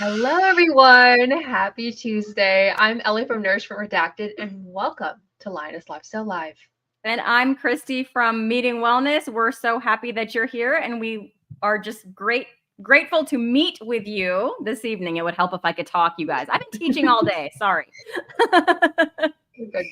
Hello, everyone. Happy Tuesday. I'm Ellie from Nourishment Redacted, and welcome to Lioness Lifestyle Live. And I'm Cristie from Meeting Wellness. We're so happy that you're here, and we are just grateful to meet with you this evening. It would help if I could talk, you guys. I've been teaching all day. Sorry. Good girl.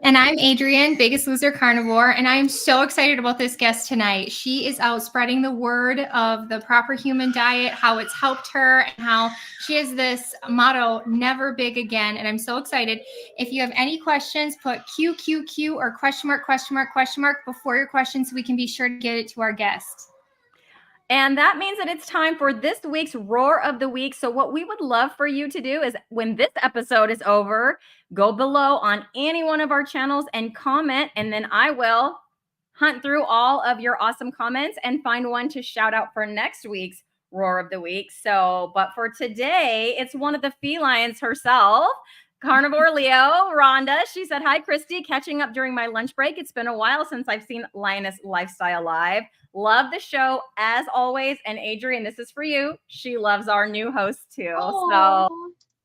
And I'm Adrian, BiggestLoserCarnivore, and I'm so excited about this guest tonight. She is out spreading the word of the proper human diet, how it's helped her, and how she has this motto, never big again. And I'm so excited. If you have any questions, put QQQ or question mark before your questions so we can be sure to get it to our guest. And that means that it's time for this week's Roar of the Week. So what we would love for you to do is when this episode is over, go below on any one of our channels and comment, and then I will hunt through all of your awesome comments and find one to shout out for next week's Roar of the Week. So, but for today, it's one of the felines herself, Carnivore Leo, Rhonda. She said, "Hi, Cristie, catching up during my lunch break. It's been a while since I've seen Lioness Lifestyle Live. Love the show as always." And Adrian, this is for you. She loves our new host too. Aww. So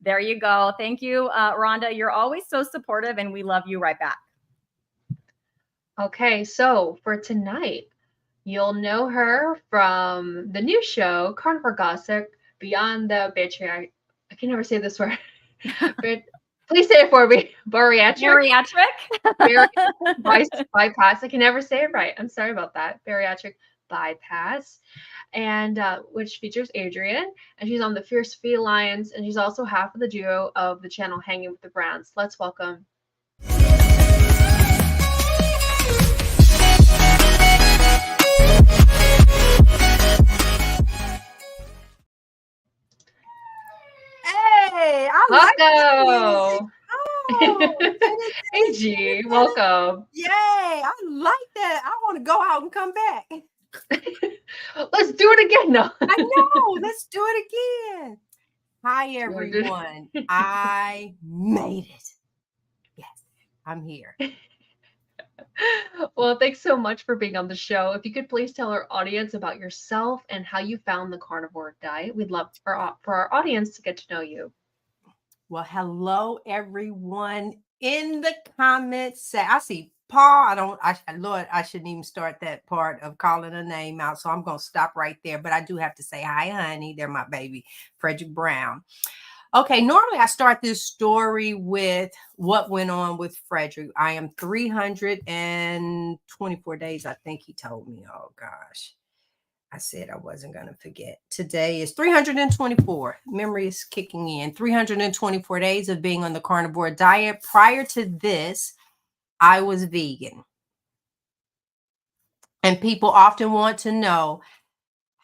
there you go. Thank you, Rhonda. You're always so supportive, and we love you right back. Okay, so for tonight, you'll know her from the new show, Carnivore Gossip, Beyond the Bariatric. I can never say this word. But please say it for me. Bariatric bypass. I can never say it right. I'm sorry about that. Bariatric bypass, and which features Adrian, and she's on the Fierce Felines, and she's also half of the duo of the channel Hanging with the Browns. Let's welcome. Hey, Welcome. AG, welcome. Yay, I like that. I want to go out and come back. Let's do it again. No. I know. Let's do it again. Hi, everyone. I made it. Yes, I'm here. Well, thanks so much for being on the show. If you could please tell our audience about yourself and how you found the carnivore diet. We'd love for our audience to get to know you. Well, hello, everyone. In the comments, I see Paul. Lord, I shouldn't even start that part of calling a name out. So I'm going to stop right there. But I do have to say, hi, honey. They're my baby, Frederick Brown. Okay, normally I start this story with what went on with Frederick. I am 324 days, I think he told me. Oh, gosh. I said I wasn't going to forget. Today is 324. Memory is kicking in. 324 days of being on the carnivore diet. Prior to this, I was vegan. And people often want to know,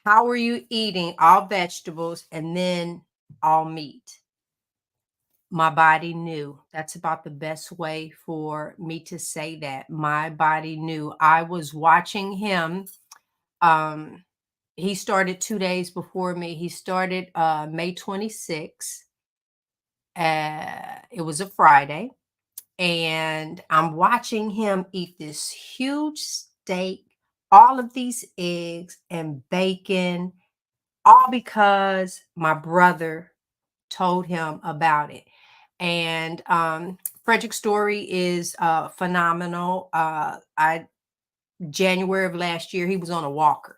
how are you eating all vegetables and then all meat? My body knew. That's about the best way for me to say that. My body knew. I was watching him. He started 2 days before me. He started May 26th. It was a Friday. And I'm watching him eat this huge steak, all of these eggs and bacon, all because my brother told him about it. And Frederick's story is phenomenal. January of last year, he was on a walker.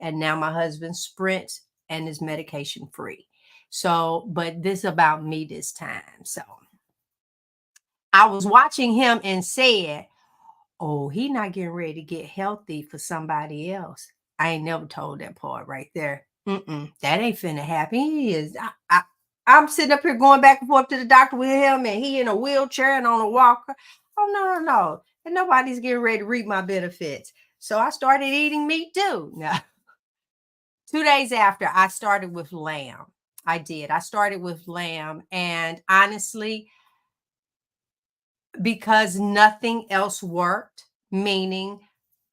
And now my husband sprints and is medication free. So, but this is about me this time. So I was watching him and said, oh, he not getting ready to get healthy for somebody else. I ain't never told that part right there. That ain't finna happen. He is. I'm sitting up here going back and forth to the doctor with him, and he in a wheelchair and on a walker. Oh, no. And nobody's getting ready to reap my benefits. So I started eating meat too. Now, 2 days after, I started with lamb. I did. I started with lamb. And honestly, because nothing else worked, meaning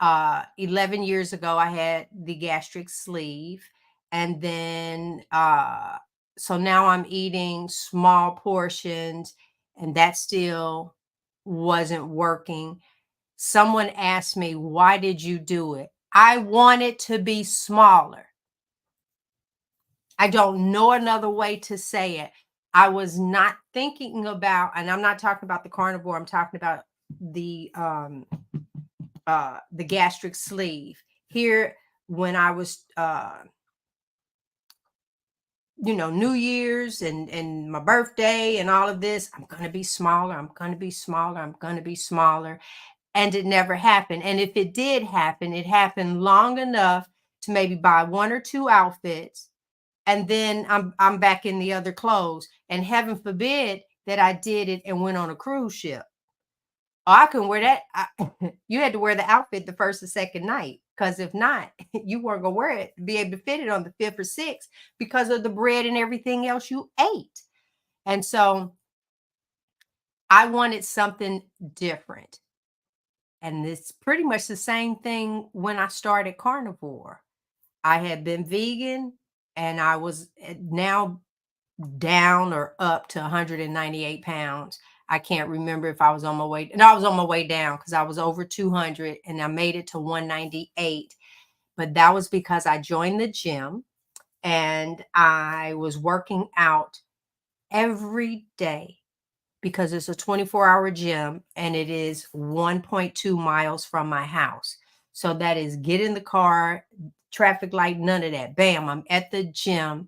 11 years ago, I had the gastric sleeve. And then, so now I'm eating small portions, and that still wasn't working. Someone asked me, why did you do it? I wanted to be smaller. I don't know another way to say it. I was not thinking about, and I'm not talking about the carnivore, I'm talking about the gastric sleeve. Here, when I was New Year's and my birthday and all of this, I'm going to be smaller. I'm going to be smaller. I'm going to be smaller. And it never happened. And if it did happen, it happened long enough to maybe buy 1 or 2 outfits. And then I'm back in the other clothes. And heaven forbid that I did it and went on a cruise ship. I couldn't wear that. You had to wear the outfit the first or second night. Because if not, you weren't going to wear it to be able to fit it on the 5th or 6th because of the bread and everything else you ate. And so I wanted something different. And it's pretty much the same thing when I started Carnivore. I had been vegan and I was now down or up to 198 pounds. I can't remember if I was on my way. And I was on my way down because I was over 200 and I made it to 198. But that was because I joined the gym and I was working out every day because it's a 24-hour gym and it is 1.2 miles from my house. So that is get in the car, traffic light, none of that. Bam, I'm at the gym.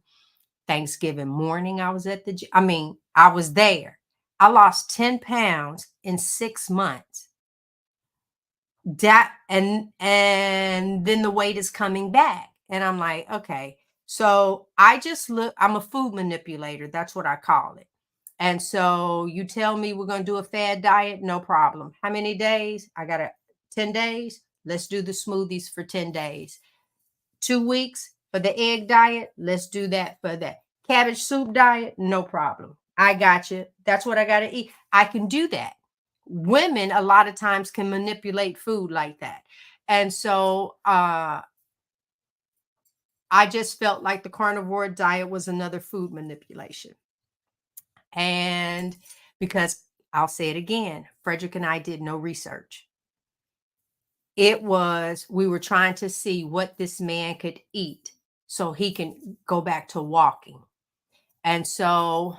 Thanksgiving morning, I was at the gym. I was there. I lost 10 pounds in 6 months. And then the weight is coming back. And I'm like, okay. So I'm a food manipulator. That's what I call it. And so you tell me we're going to do a fad diet, no problem. How many days? I got 10 days. Let's do the smoothies for 10 days. 2 weeks for the egg diet. Let's do that for that. Cabbage soup diet, no problem. I got you. That's what I got to eat. I can do that. Women a lot of times can manipulate food like that. And so I just felt like the carnivore diet was another food manipulation. And because I'll say it again, Frederick and I did no research. We were trying to see what this man could eat so he can go back to walking. And so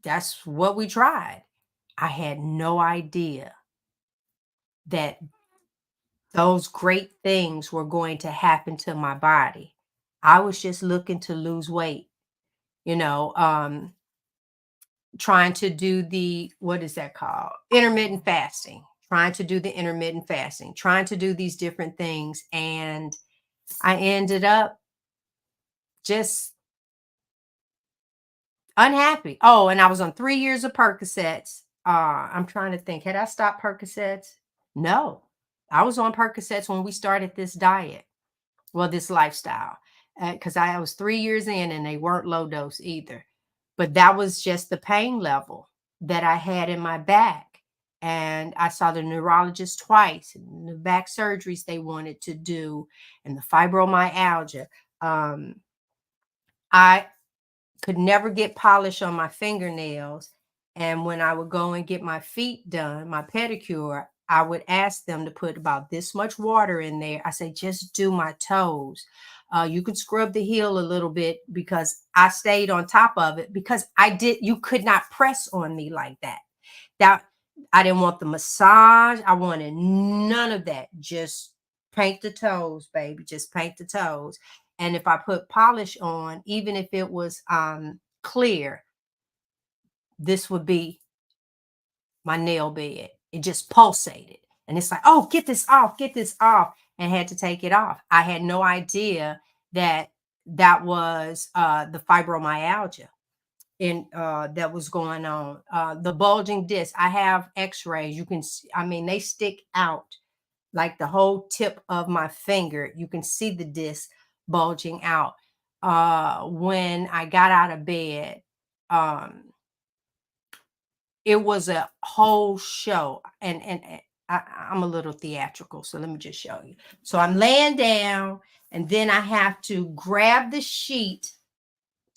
that's what we tried. I had no idea that those great things were going to happen to my body. I was just looking to lose weight, trying to do what is that called? Intermittent fasting, trying to do these different things. And I ended up just unhappy. Oh, and I was on 3 years of Percocets. I'm trying to think, had I stopped Percocets? No, I was on Percocets when we started this diet. Well, this lifestyle, because I was 3 years in and they weren't low dose either. But that was just the pain level that I had in my back. And I saw the neurologist twice, and the back surgeries they wanted to do, and the fibromyalgia. I could never get polish on my fingernails. And when I would go and get my feet done, my pedicure, I would ask them to put about this much water in there. I say, just do my toes. You could scrub the heel a little bit because I stayed on top of it because you could not press on me like that. I didn't want the massage. I wanted none of that. Just paint the toes, baby. Just paint the toes. And if I put polish on, even if it was clear, this would be my nail bed. It just pulsated. And it's like, oh, get this off, and had to take it off. I had no idea that was the fibromyalgia that was going on. The bulging disc. I have x-rays. You can see, they stick out like the whole tip of my finger. You can see the disc bulging out. When I got out of bed, it was a whole show. And I'm a little theatrical, so let me just show you. So I'm laying down, and then I have to grab the sheet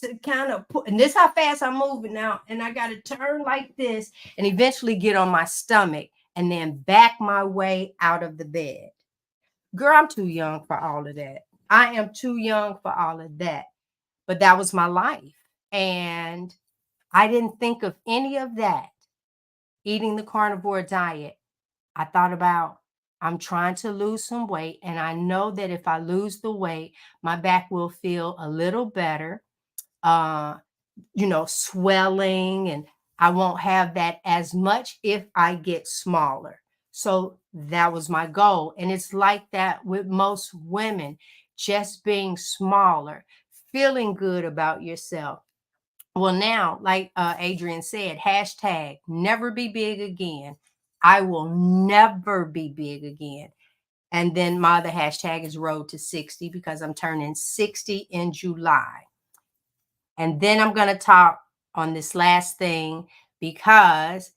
to kind of put, and this is how fast I'm moving now. And I got to turn like this and eventually get on my stomach and then back my way out of the bed. Girl, I'm too young for all of that. I am too young for all of that. But that was my life. And I didn't think of any of that. Eating the carnivore diet, I thought about, I'm trying to lose some weight. And I know that if I lose the weight, my back will feel a little better, swelling, and I won't have that as much if I get smaller. So that was my goal. And it's like that with most women, just being smaller, feeling good about yourself. Well, now, like Adrian said, hashtag never be big again. I will never be big again. And then my other hashtag is road to 60 because I'm turning 60 in July. And then I'm going to talk on this last thing because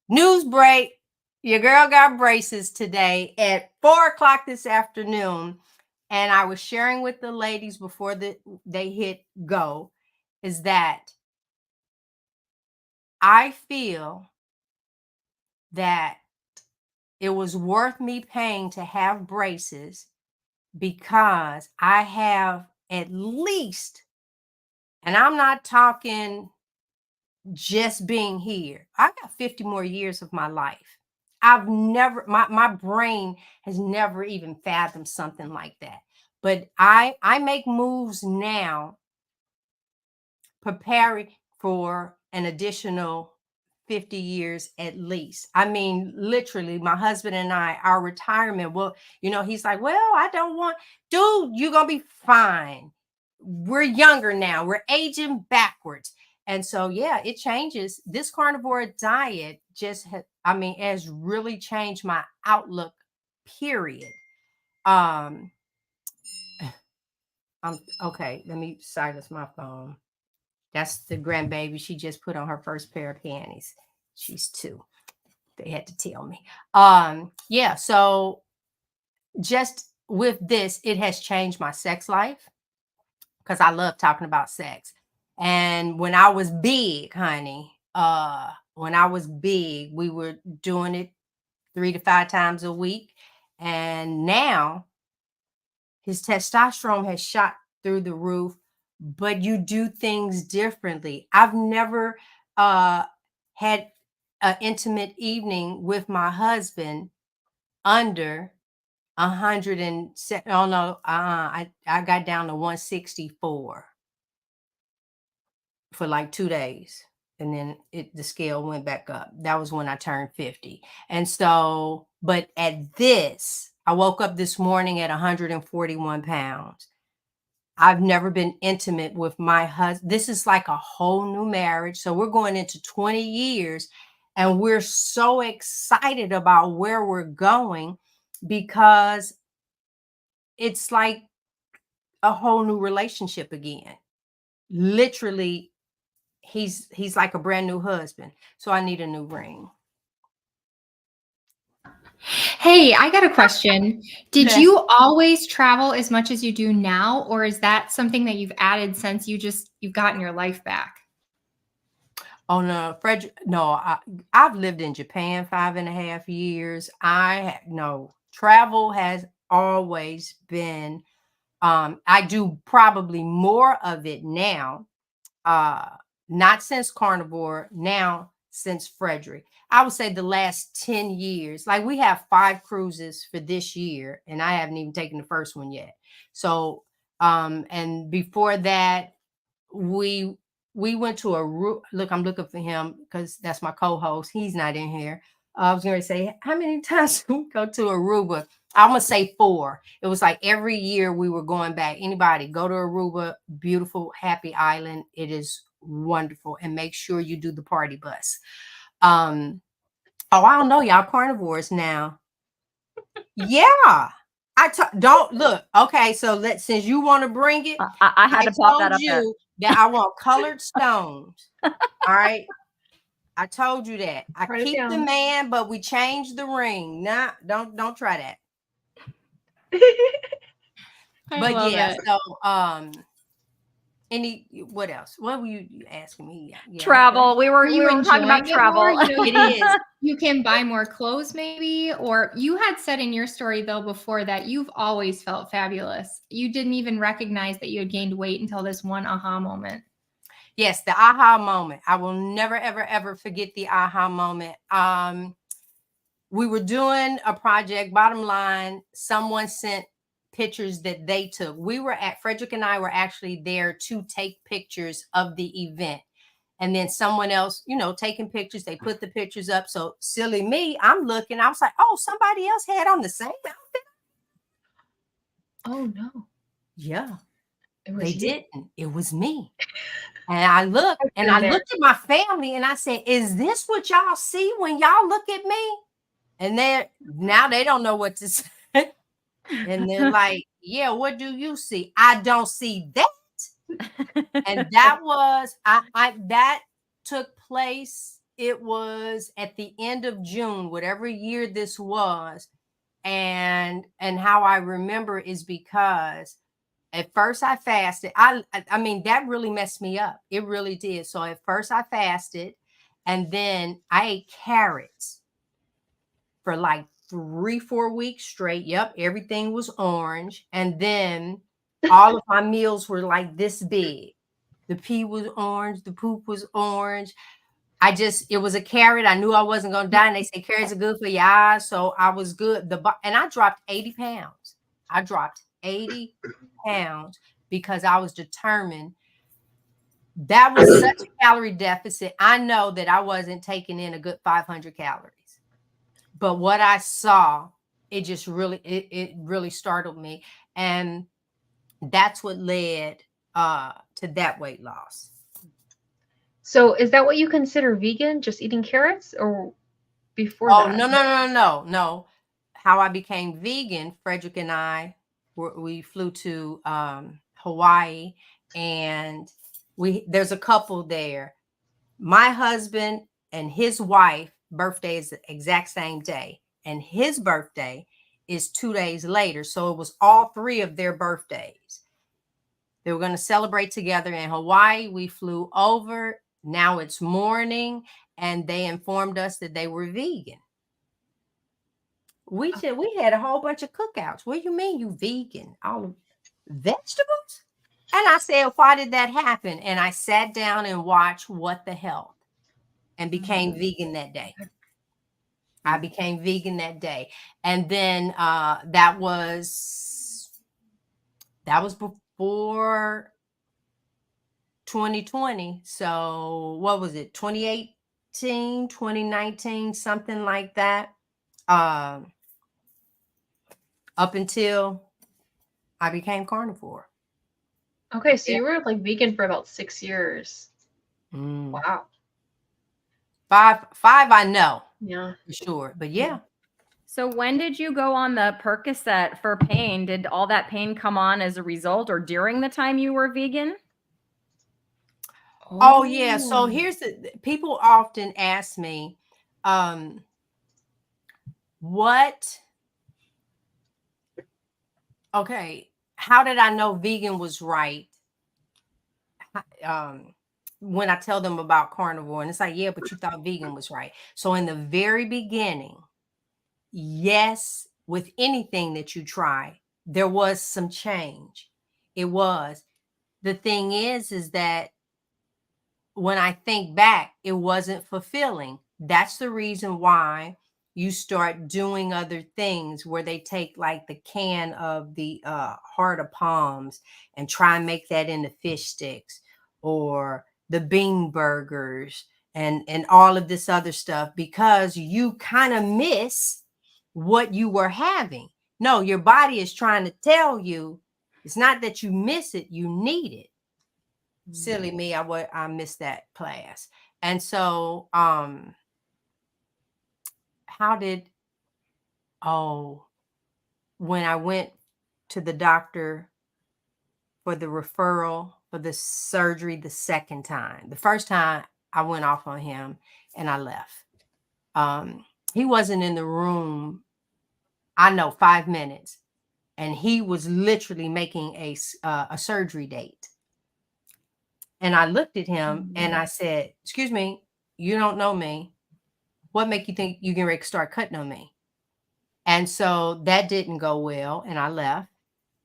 news break, your girl got braces today at 4:00 this afternoon. And I was sharing with the ladies before they hit go is that I feel that it was worth me paying to have braces because I have at least, and I'm not talking just being here, I got 50 more years of my life. I've never, my brain has never even fathomed something like that. But I make moves now preparing for an additional 50 years at least. I mean, literally, my husband and I, our retirement, well, he's like, well, I don't want, dude, you're going to be fine. We're younger now. We're aging backwards. And so, yeah, it changes. This carnivore diet has really changed my outlook, period. Okay, let me silence my phone. That's the grandbaby. She just put on her first pair of panties. She's 2. They had to tell me. Yeah, so just with this, it has changed my sex life because I love talking about sex. And when I was big, honey, we were doing it 3 to 5 times a week. And now his testosterone has shot through the roof, but you do things differently. I've never had an intimate evening with my husband under 107. Oh no, I got down to 164 for like 2 days, and then the scale went back up. That was when I turned 50. And so, but at this, I woke up this morning at 141 pounds. I've never been intimate with my husband. This is like a whole new marriage. So we're going into 20 years and we're so excited about where we're going because it's like a whole new relationship again. Literally, he's like a brand new husband. So I need a new ring. Hey, I got a question. Did you always travel as much as you do now, or is that something that you've added since you've gotten your life back? Oh no, I've lived in Japan 5.5 years. Travel has always been. I do probably more of it now. Not since Carnivore, now since Frederick. I would say the last 10 years. Like we have 5 cruises for this year, and I haven't even taken the first one yet. So, and before that, we went to look, I'm looking for him because that's my co-host. He's not in here. I was going to say, how many times did we go to Aruba? I'm going to say 4. It was like every year we were going back. Anybody go to Aruba, beautiful, happy island. It is wonderful. And make sure you do the party bus. I don't know. Y'all carnivores now. Yeah. Don't look. Okay. So since you want to bring it, I had to pop that up there. That I want colored stones. All right. I told you that. I keep the man, but we changed the ring. Nah, don't try that. But yeah, so What else? What were you asking me? Yeah, Travel. We were You talking about enjoying it travel. more? You know, it is. you can buy more clothes maybe, or you had said in your story though before that you've always felt fabulous. You didn't even recognize that you had gained weight until this one aha moment. Yes, the aha moment. I will never, ever, ever forget the aha moment. We were doing a project. Bottom line, someone sent pictures that they took. Frederick and I were actually there to take pictures of the event. And then someone else, taking pictures, they put the pictures up. So silly me, I'm looking, I was like, oh, somebody else had on the same outfit. Oh no. Yeah, It they was you. didn't. It was me. And I looked at my family and I said, is this what y'all see when y'all look at me? And now they don't know what to say. And they're like, yeah, what do you see? I don't see that. And that was, that took place. It was at the end of June, whatever year this was. And how I remember is because at first I fasted. I mean, that really messed me up. It really did. So at first I fasted and then I ate carrots for like 3-4 weeks straight. Yep. Everything was orange. And then all of my meals were like this big. The pea was orange. The poop was orange. It was a carrot. I knew I wasn't going to die. And they say carrots are good for your eyes. So I was good. And I dropped 80 pounds. I dropped 80 pounds because I was determined. That was such a calorie deficit. I know that I wasn't taking in a good 500 calories. But what I saw, it just really, it really startled me. And that's what led to that weight loss. So is that what you consider vegan? Just eating carrots, or before that? No. How I became vegan, Frederick and I, we flew to Hawaii, and there's a couple there. My husband and his wife birthday is the exact same day, and his birthday is 2 days later. So it was all three of their birthdays. They were going to celebrate together in Hawaii. We flew over. Now it's morning, and they informed us that they were vegan. We had a whole bunch of cookouts. What do you mean you vegan? All vegetables? And I said, why did that happen? And I sat down and watched What the Health and became vegan that day. I became vegan that day. And then that was before 2020. So what was it? 2018, 2019, something like that. Up until I became carnivore. Okay, so you were like vegan for about 6 years. Wow. 5 I know. Yeah. For sure. But yeah. So when did you go on the Percocet for pain? Did all that pain come on as a result or during the time you were vegan? Oh yeah. So people often ask me, how did I know vegan was right? When I tell them about carnivore, and it's like, yeah, but you thought vegan was right. So in the very beginning, yes, with anything that you try, there was some change. It was. The thing is that when I think back, it wasn't fulfilling. That's the reason why you start doing other things where they take like the can of the heart of palms and try and make that into fish sticks, or the bean burgers and all of this other stuff, because you kind of miss what you were having. No, your body is trying to tell you, it's not that you miss it, you need it. Silly me, I missed that class. And so when I went to the doctor for the referral for the surgery the second time, the first time I went off on him and I left. He wasn't in the room, I know, 5 minutes, and he was literally making a surgery date. And I looked at him and I said, excuse me, you don't know me. What make you think you can ready to start cutting on me? And so that didn't go well. And I left,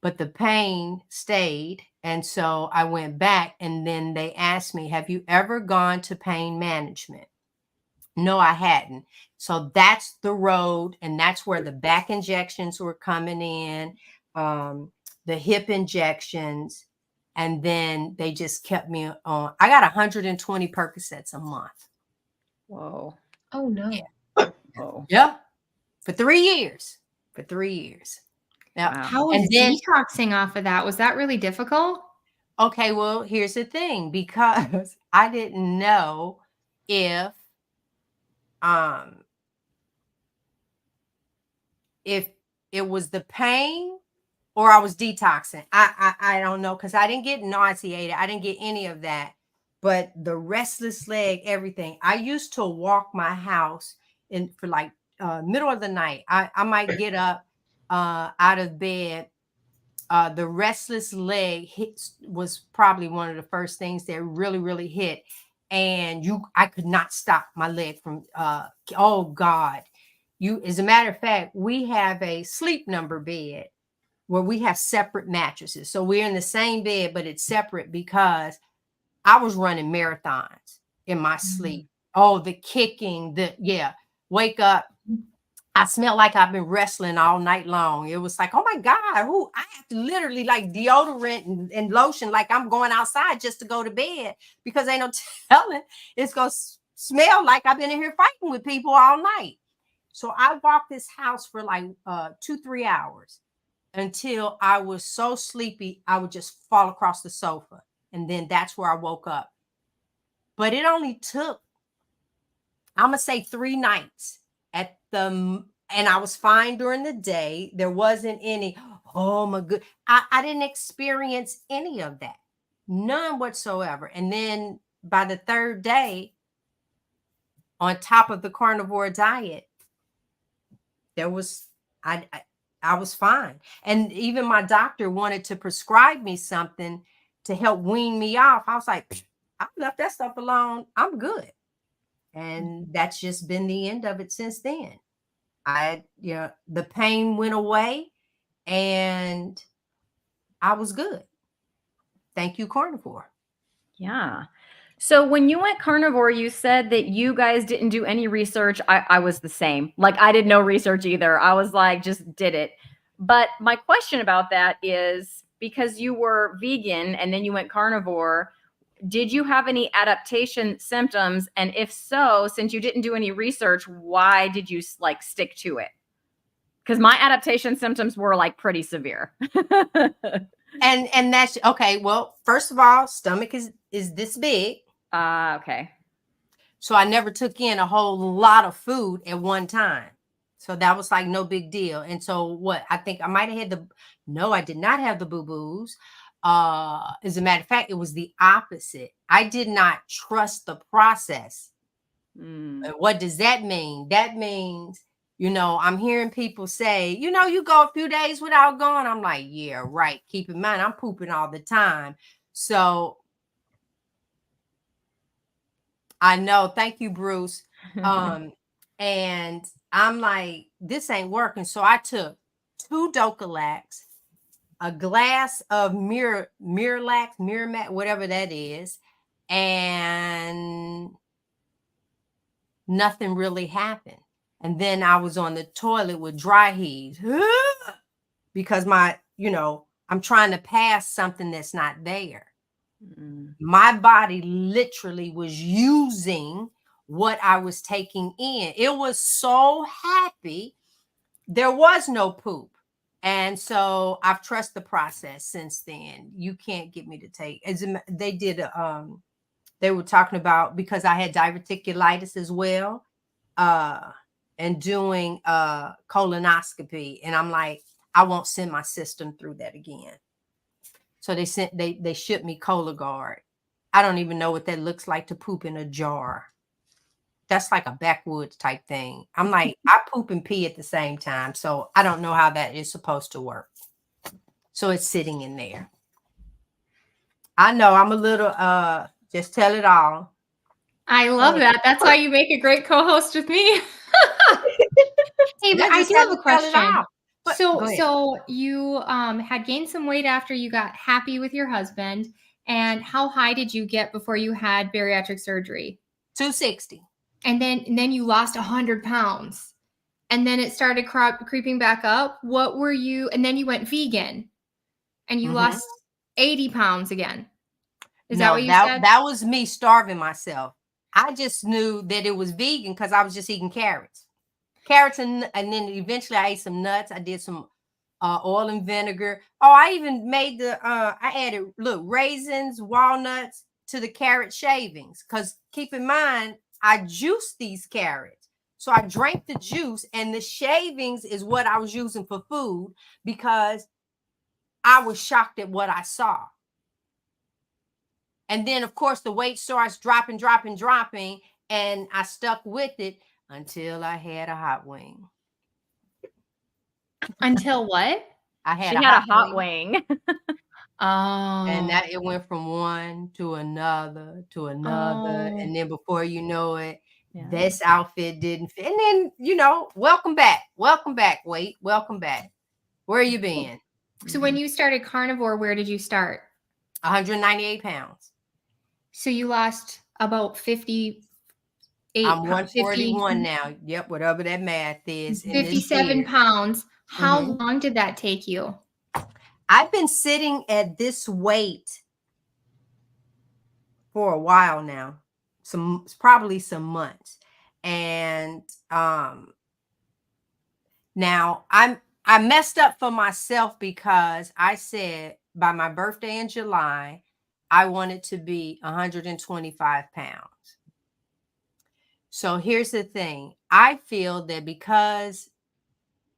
but the pain stayed. And so I went back, and then they asked me, have you ever gone to pain management? No, I hadn't. So that's the road. And that's where the back injections were coming in, the hip injections. And then they just kept me on. I got 120 Percocets a month. Whoa. Oh no. Yeah. Whoa. Yeah. For 3 years. For 3 years. Yeah. Wow. How was detoxing off of that? Was that really difficult? Okay, well, here's the thing, because I didn't know if it was the pain or I was detoxing. I don't know, because I didn't get nauseated. I didn't get any of that. But the restless leg, everything. I used to walk my house for like middle of the night. I might get up out of bed. The restless leg was probably one of the first things that really, really hit. And I could not stop my leg from, oh God. As a matter of fact, we have a sleep number bed where we have separate mattresses. So we're in the same bed, but it's separate because I was running marathons in my sleep. Oh, the kicking, wake up. I smelled like I've been wrestling all night long. It was like, oh my God, I have to literally like deodorant and lotion like I'm going outside just to go to bed, because ain't no telling it's going to smell like I've been in here fighting with people all night. So I walked this house for like 2-3 hours until I was so sleepy, I would just fall across the sofa. And then that's where I woke up. But it only took, I'm going to say 3 nights and I was fine during the day. There wasn't any, oh my good. I didn't experience any of that. None whatsoever. And then by the 3rd day, on top of the carnivore diet, I was fine. And even my doctor wanted to prescribe me something to help wean me off. I was like, I left that stuff alone. I'm good. And that's just been the end of it since then. The pain went away and I was good. Thank you, carnivore. Yeah. So when you went carnivore, you said that you guys didn't do any research. I was the same. Like, I did no research either. I was like, just did it. But my question about that is, because you were vegan and then you went carnivore, did you have any adaptation symptoms? And if so, since you didn't do any research, why did you like stick to it? Because my adaptation symptoms were like pretty severe. And that's okay. Well, first of all, stomach is this big. Okay. So I never took in a whole lot of food at one time. So that was like no big deal. And so I think I might have had no, I did not have the boo-boos. As a matter of fact, it was the opposite. I did not trust the process. What does that mean? That means, I'm hearing people say, you go a few days without going. I'm like, yeah, right. Keep in mind, I'm pooping all the time. So I know. Thank you, Bruce. And I'm like, this ain't working. So I took 2 Docalax, a glass of Miralax, whatever that is, and nothing really happened. And then I was on the toilet with dry heaves because I'm trying to pass something that's not there. My body literally was using what I was taking in. It was so happy. There was no poop. And so I've trusted the process since then. You can't get me to take, they did, they were talking about, because I had diverticulitis as well, and doing colonoscopy. And I'm like, I won't send my system through that again. So they shipped me Cologuard. I don't even know what that looks like to poop in a jar. That's like a backwoods type thing. I'm like, I poop and pee at the same time. So I don't know how that is supposed to work. So it's sitting in there. I know I'm a little just tell it all. I love that. That's why you make a great co-host with me. Hey, but I do have a question. So you had gained some weight after you got happy with your husband. And how high did you get before you had bariatric surgery? 260. And then you lost 100 pounds. And then it started creeping back up. What were you? And then you went vegan and you lost 80 pounds again. Is that what you said? That was me starving myself. I just knew that it was vegan because I was just eating carrots. And then eventually I ate some nuts. I did some oil and vinegar. Oh, I even made I added, raisins, walnuts to the carrot shavings. Because keep in mind, I juiced these carrots. So I drank the juice, and the shavings is what I was using for food because I was shocked at what I saw. And then, of course, the weight starts dropping, and I stuck with it until I had a hot wing. Until what? I had a hot wing. Oh. And that it went from one to another, and then before you know it, this outfit didn't fit. And then, welcome back, weight, welcome back. Where you been? So when you started carnivore, where did you start? 198 pounds. So you lost about 58. I'm 141 now. Yep, whatever that math is. 57 pounds. How long did that take you? I've been sitting at this weight for a while now. Probably some months. And now I messed up for myself because I said by my birthday in July, I wanted to be 125 pounds. So here's the thing. I feel that because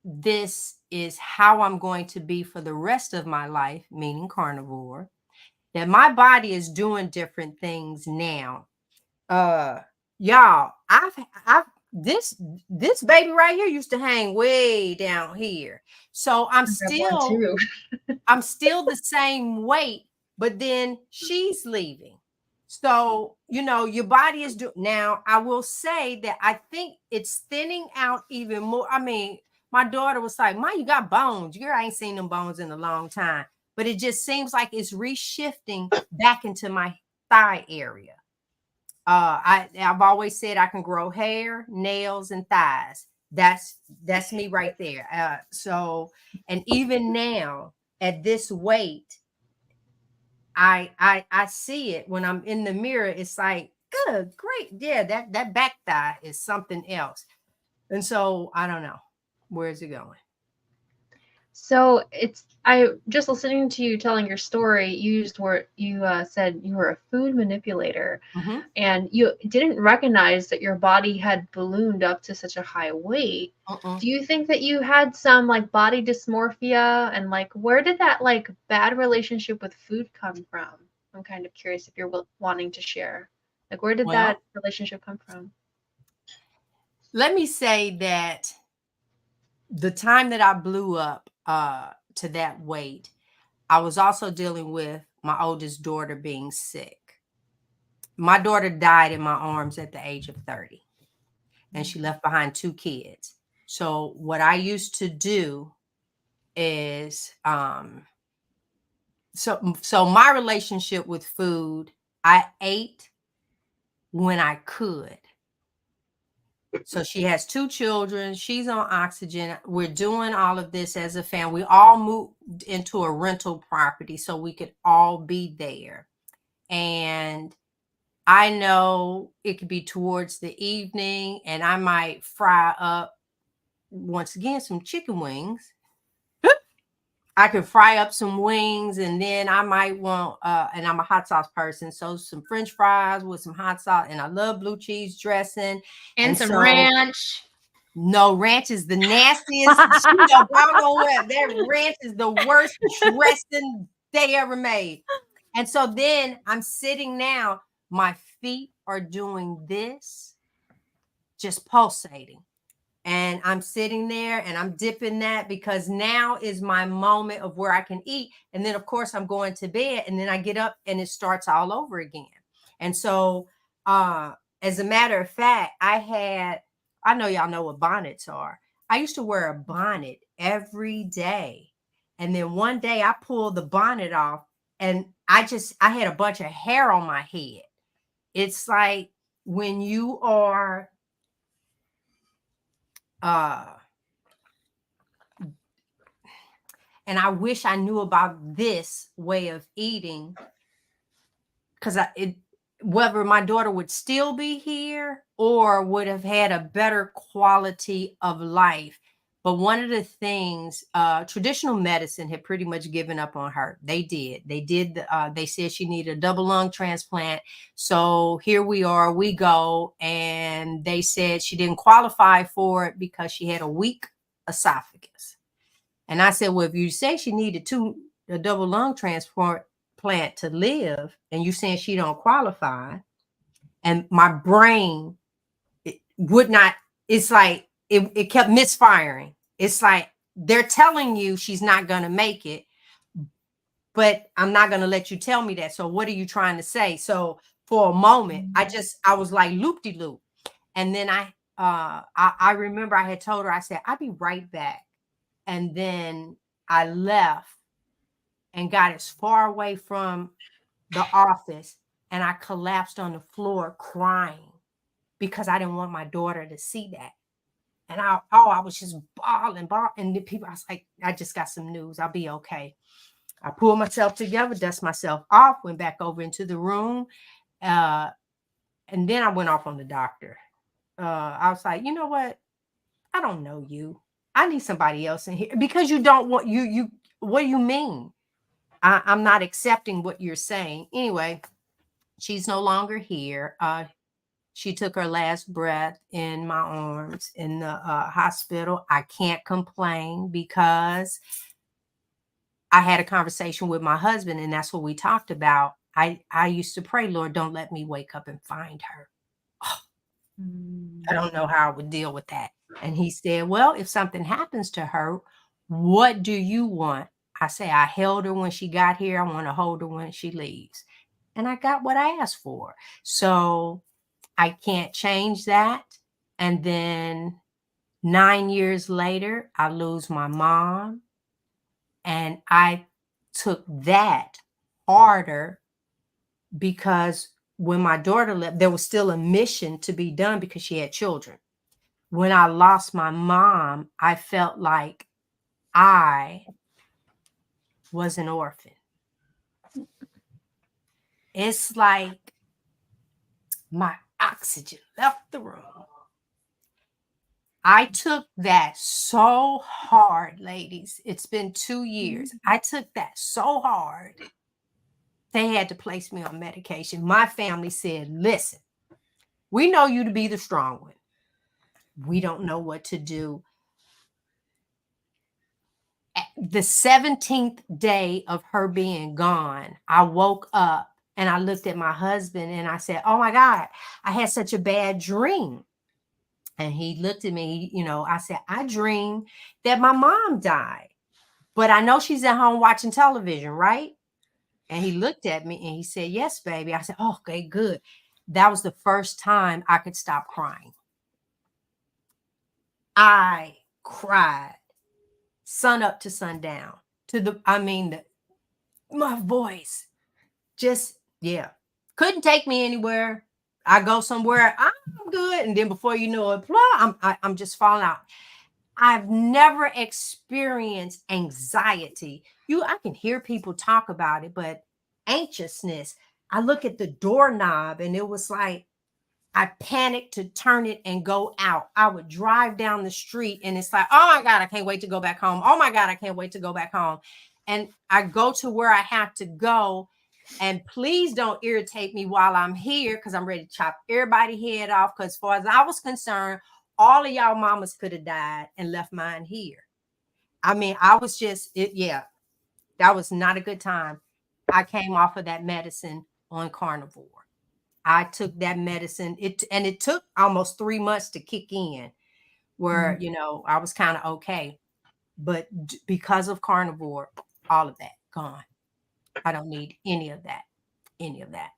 this is how I'm going to be for the rest of my life, meaning carnivore, that my body is doing different things now. Y'all, this baby right here used to hang way down here. So I'm still the same weight, but then she's leaving. So, your body is doing. Now, I will say that I think it's thinning out even more. I mean, my daughter was like, "Mom, you got bones. Girl, I ain't seen them bones in a long time." But it just seems like it's reshifting back into my thigh area. I've always said I can grow hair, nails, and thighs. That's me right there. So, and even now at this weight, I see it when I'm in the mirror. It's like, good, great. Yeah, that back thigh is something else. And so I don't know. Where's it going? So I just listening to you telling your story, you said you were a food manipulator, and you didn't recognize that your body had ballooned up to such a high weight. Do you think that you had some like body dysmorphia, and like where did that like bad relationship with food come from? I'm kind of curious if you're wanting to share. Like where did that relationship come from? Let me say that the time that I blew up to that weight, I was also dealing with my oldest daughter being sick. My daughter died in my arms at the age of 30, and she left behind 2 kids. So what I used to do is, so my relationship with food, I ate when I could. So she has 2 children. She's on oxygen. We're doing all of this as a family. We all moved into a rental property so we could all be there. And I know it could be towards the evening, and I might fry up, once again, some chicken wings. I could fry up some wings, and then I might want, and I'm a hot sauce person, so some French fries with some hot sauce, and I love blue cheese dressing. And some ranch. No, ranch is the nastiest. That ranch is the worst dressing they ever made. And so then I'm sitting now, my feet are doing this, just pulsating. And I'm sitting there and I'm dipping that because now is my moment of where I can eat. And then, of course, I'm going to bed and then I get up and it starts all over again. And so, as a matter of fact, I know y'all know what bonnets are. I used to wear a bonnet every day. And then one day I pulled the bonnet off and I had a bunch of hair on my head. It's like when you are, and I wish I knew about this way of eating because whether my daughter would still be here or would have had a better quality of life. But one of the things, traditional medicine had pretty much given up on her. They did. They said she needed a double lung transplant. So here we are, we go. And they said she didn't qualify for it because she had a weak esophagus. And I said, well, if you say she needed a double lung transplant to live, and you saying she don't qualify, and my brain would not, it's like it kept misfiring. It's like they're telling you she's not going to make it, but I'm not going to let you tell me that. So what are you trying to say? So for a moment, I was like loop-de-loop. And then I remember I had told her, I said, I'll be right back. And then I left and got as far away from the office and I collapsed on the floor crying because I didn't want my daughter to see that. And I was just bawling. And the people, I was like, I just got some news. I'll be okay. I pulled myself together, dust myself off, went back over into the room. And then I went off on the doctor. I was like, you know what? I don't know you. I need somebody else in here because you don't want you. What do you mean? I'm not accepting what you're saying. Anyway, she's no longer here. She took her last breath in my arms in the hospital. I can't complain because I had a conversation with my husband and that's what we talked about. I used to pray, Lord, don't let me wake up and find her. Oh, I don't know how I would deal with that. And he said, well, if something happens to her, what do you want? I say, I held her when she got here. I want to hold her when she leaves. And I got what I asked for. So I can't change that. And then 9 years later, I lose my mom. And I took that harder because when my daughter left, there was still a mission to be done because she had children. When I lost my mom, I felt like I was an orphan. It's like my oxygen left the room. I took that so hard, ladies. It's been 2 years. I took that so hard. They had to place me on medication. My family said, listen, we know you to be the strong one. We don't know what to do. The 17th day of her being gone, I woke up and I looked at my husband and I said, oh my God, I had such a bad dream. And he looked at me, I said, I dreamed that my mom died, but I know she's at home watching television, right? And he looked at me and he said, yes, baby. I said, oh, okay, good. That was the first time I could stop crying. I cried sun up to sundown my voice just, couldn't take me anywhere. I go somewhere, I'm good. And then before you know it, I'm just falling out. I've never experienced anxiety. I can hear people talk about it, but anxiousness, I look at the doorknob and it was like, I panicked to turn it and go out. I would drive down the street and it's like, oh my God, I can't wait to go back home. Oh my God, I can't wait to go back home. And I go to where I have to go. And please don't irritate me while I'm here because I'm ready to chop everybody's head off. Because as far as I was concerned, all of y'all mamas could have died and left mine here. I mean, I was just, that was not a good time. I came off of that medicine on Carnivore. I took that medicine, it took almost 3 months to kick in. where, you know, I was kind of okay. But because of carnivore, all of that gone. I don't need any of that. Any of that.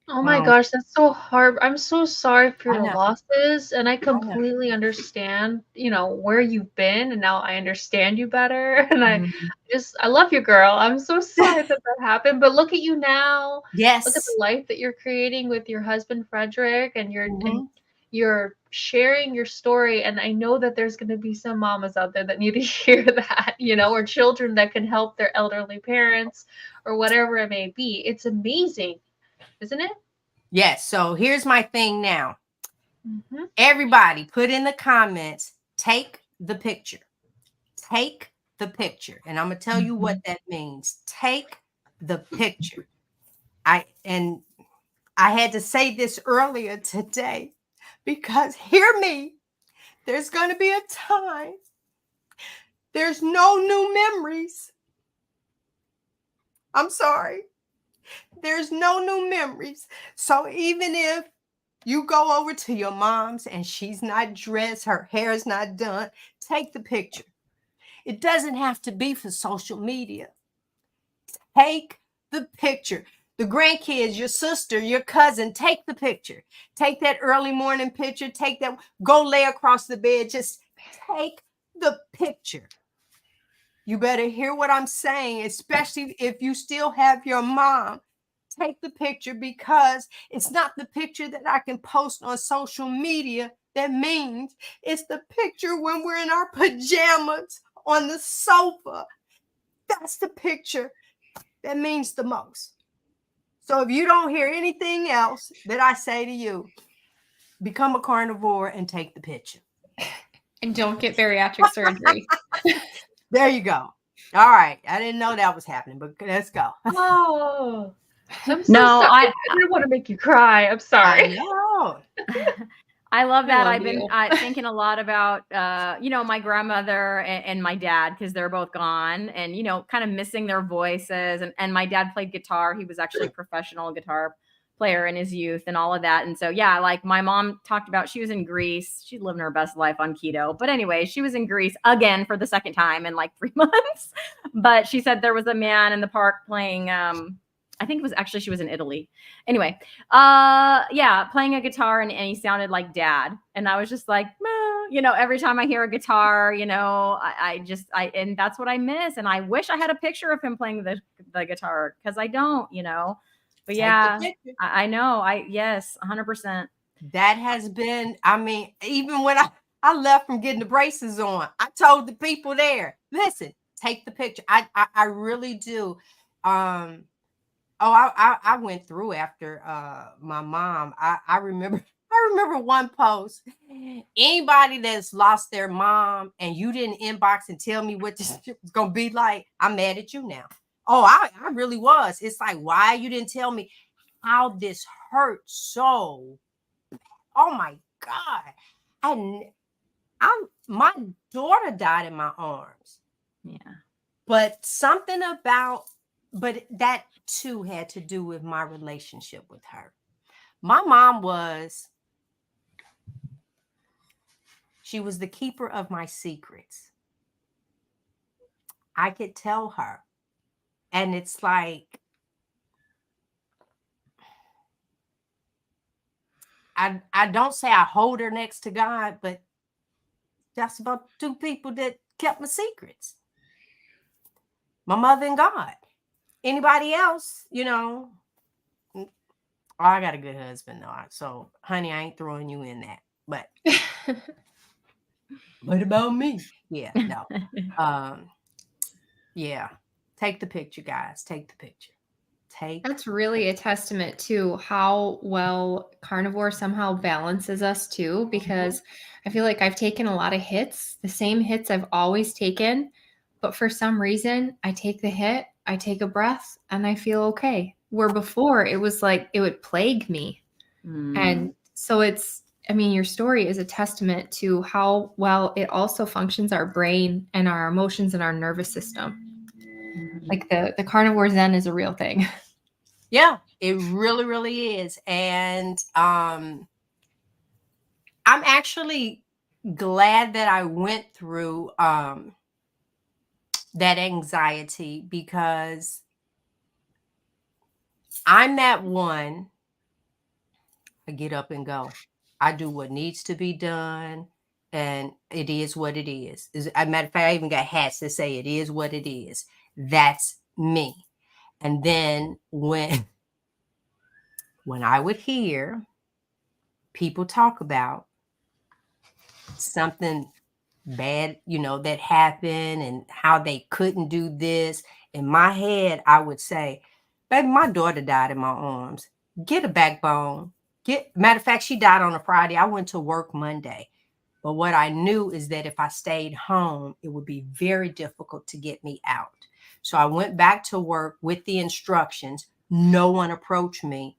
Oh my gosh, that's so hard. I'm so sorry for I your know. losses, and I I know. completely understand, you know, where you've been, and now I understand you better. And I love you, girl. I'm so sorry that that happened, but look at you now. Look at Yes. the life that you're creating with your husband Frederick, and you're sharing your story. And I know that there's going to be some mamas out there that need to hear that, you know, or children that can help their elderly parents or whatever it may be. It's amazing, isn't it? Yes. So here's my thing now. Everybody put in the comments, take the picture. Take the picture. And I'm going to tell you what that means. Take the picture. I had to say this earlier today because hear me, there's going to be a time. There's no new memories. I'm sorry. There's no new memories. So even if you go over to your mom's and she's not dressed, her hair is not done, take the picture. It doesn't have to be for social media. Take the picture. The grandkids, your sister, your cousin, take the picture. Take that early morning picture. Take that, go lay across the bed. Just take the picture. You better hear what I'm saying, especially if you still have your mom. Take the picture because it's not the picture that I can post on social media that means. It's the picture when we're in our pajamas on the sofa. That's the picture that means the most. So if you don't hear anything else that I say to you, become a carnivore and take the picture. And don't get bariatric surgery. There you go. All right. I didn't know that was happening, but let's go. Oh, I'm so sorry. I didn't want to make you cry. I'm sorry. I know. I love that. I've been thinking a lot about, you know, my grandmother and my dad, because they're both gone and, you know, kind of missing their voices. And my dad played guitar. He was actually a professional guitar player in his youth and all of that. And so, yeah, like my mom talked about, she was in Greece. She's living her best life on keto. But anyway, she was in Greece again for the second time in like 3 months. But she said there was a man in the park playing, I think it was actually, she was in Italy. Anyway, yeah, playing a guitar and he sounded like dad. And I was just like, you know, every time I hear a guitar, you know, and that's what I miss. And I wish I had a picture of him playing the guitar because I don't, you know, but yeah, I know. Yes, 100%. That has been, I mean, even when I left from getting the braces on, I told the people there, listen, take the picture. I really do. I went through after my mom. I remember one post. Anybody that's lost their mom and you didn't inbox and tell me what this was gonna be like, I'm mad at you now. Oh, I really was. It's like, why you didn't tell me how this hurt so? Oh my God. My daughter died in my arms. Yeah. But that too had to do with my relationship with her. My mom she was the keeper of my secrets. I could tell her. And it's like, I don't say I hold her next to God, but that's about 2 people that kept my secrets. My mother and God. Anybody else, you know, I got a good husband though. So, honey, I ain't throwing you in that. But what about me? Yeah, no. Yeah. Take the picture, guys. Take the picture. That's really a testament to how well carnivore somehow balances us too, because I feel like I've taken a lot of hits, the same hits I've always taken, but for some reason I take the hit, I take a breath and I feel okay. Where before it was like, it would plague me. And so your story is a testament to how well it also functions our brain and our emotions and our nervous system. Like the carnivore zen is a real thing. Yeah, it really, really is. And I'm actually glad that I went through that anxiety, because I'm that one. I get up and go. I do what needs to be done, and it is what it is. As a matter of fact, I even got hats that say it is what it is. That's me. And then when I would hear people talk about something bad, that happened and how they couldn't do this, in my head, I would say, baby, my daughter died in my arms. Get a backbone. Matter of fact, she died on a Friday. I went to work Monday. But what I knew is that if I stayed home, it would be very difficult to get me out. So I went back to work with the instructions. No one approached me